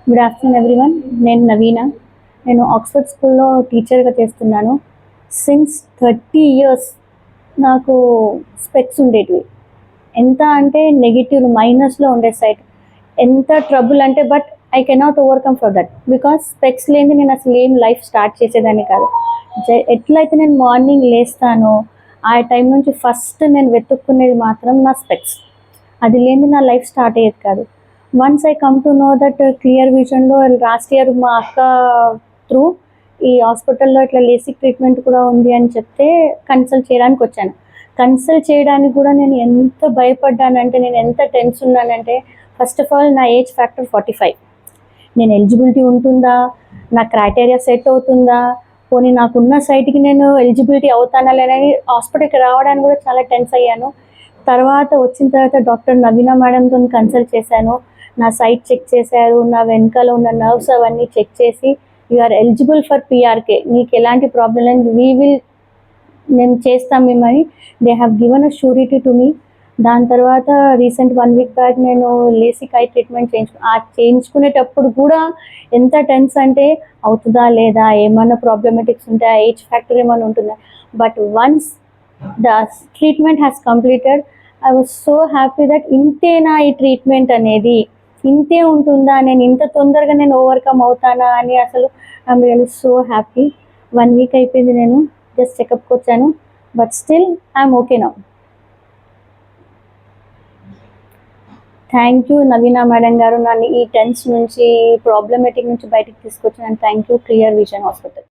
Good afternoon everyone. నేను నవీన. నేను Oxford స్కూల్లో టీచర్గా చేస్తున్నాను. సిన్స్ 30 years నాకు స్పెక్స్ ఉండేటివి. ఎంత అంటే నెగిటివ్ మైనస్లో ఉండే సైట్. ఎంత ట్రబుల్ అంటే but I cannot overcome for that because specs లేని నేను అసలు ఏం లైఫ్ స్టార్ట్ చేసేదాన్ని కాదు. ఎట్లయితే నేను మార్నింగ్ లేస్తానో ఆ టైం నుంచి ఫస్ట్ నేను వెతుక్కునేది మాత్రం నా స్పెక్స్. అది లేని నా లైఫ్ స్టార్ట్ అయ్యేది కాదు. Once I come to know that clear విజన్లో లాస్ట్ ఇయర్ మా అక్క త్రూ ఈ హాస్పిటల్లో ఇట్లా లేసిక్ ట్రీట్మెంట్ కూడా ఉంది అని చెప్తే కన్సల్ట్ చేయడానికి వచ్చాను. కన్సల్ట్ చేయడానికి కూడా నేను ఎంత భయపడ్డానంటే, నేను ఎంత టెన్స్ ఉన్నానంటే, ఫస్ట్ ఆఫ్ ఆల్ నా ఏజ్ ఫ్యాక్టర్ 45. నేను ఎలిజిబిలిటీ ఉంటుందా, నా క్రైటీరియా సెట్ అవుతుందా, పోనీ నాకున్న సైట్కి నేను ఎలిజిబిలిటీ అవుతానా లేదని హాస్పిటల్కి రావడానికి కూడా చాలా టెన్స్ అయ్యాను. తర్వాత వచ్చిన తర్వాత డాక్టర్ నవీన మేడంతో కన్సల్ట్ చేశాను. నా సైట్ చెక్ చేశారు, నా వెనకాల ఉన్న నర్వ్స్ అవన్నీ చెక్ చేసి యు ఆర్ ఎలిజిబుల్ ఫర్ పిఆర్కే, నీకు ఎలాంటి ప్రాబ్లం లేదు, మేము చేస్తాం మిమ్మల్ని, they have given a surety to me. దాని తర్వాత రీసెంట్ 1 week బ్యాక్ నేను లేసిక్ ఐ ట్రీట్మెంట్ చేయించుకునేటప్పుడు కూడా ఎంత టెన్స్ అంటే అవుతుందా లేదా, ఏమన్నా ప్రాబ్లమెటిక్స్ ఉంటాయా, ఏజ్ ఫ్యాక్టర్ ఏమైనా ఉంటుందా. But once the treatment has completed, I was so happy that ఇంతేనా ఈ ట్రీట్మెంట్ అనేది, ఇంతే ఉంటుందా, నేను ఇంత తొందరగా నేను ఓవర్కమ్ అవుతానా అని అసలు I'm really so happy. 1 week అయిపోయింది, నేను జస్ట్ చెకప్కి వచ్చాను, but still I'm okay now. Thank you Naveena madam గారు, నన్ను ఈ టెన్స్ నుంచి ప్రాబ్లమేటిక్ నుంచి బయటికి తీసుకొచ్చాను. Thank you clear vision hospital.